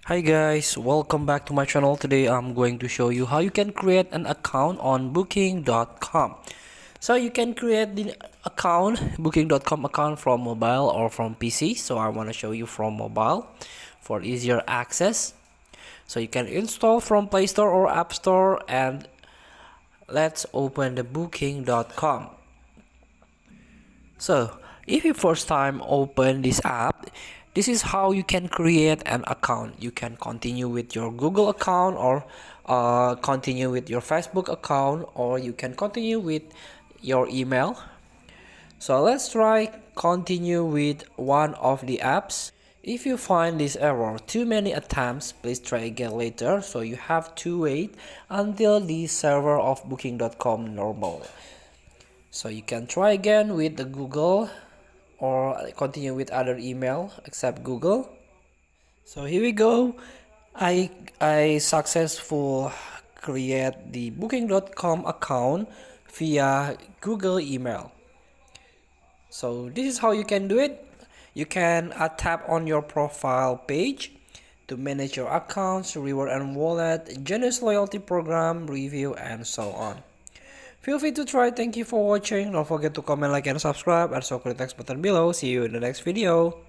Hi guys, welcome back to my channel. Today I'm going to show you how you can create an account on booking.com. So you can create the account, booking.com account from mobile or from PC. So I want to show you from mobile for easier access. So you can install from Play Store or App Store, and let's open the booking.com. So if you first time open this app, this is how you can create an account. You can continue with your Google account, or continue with your Facebook account, or you can continue with your email. So let's try continue with one of the apps. If you find this error too many attempts, please try again later. So you have to wait until the server of booking.com normal. So you can try again with the Google, or continue with other email except Google. So here we go. I successful create the booking.com account via Google email. So this is how you can do it. You can tap on your profile page to manage your accounts, reward and wallet, generous loyalty program, review, and so on. Feel free to try. Thank you for watching. Don't forget to comment, like, and subscribe, and so click the text button below. See you in the next video.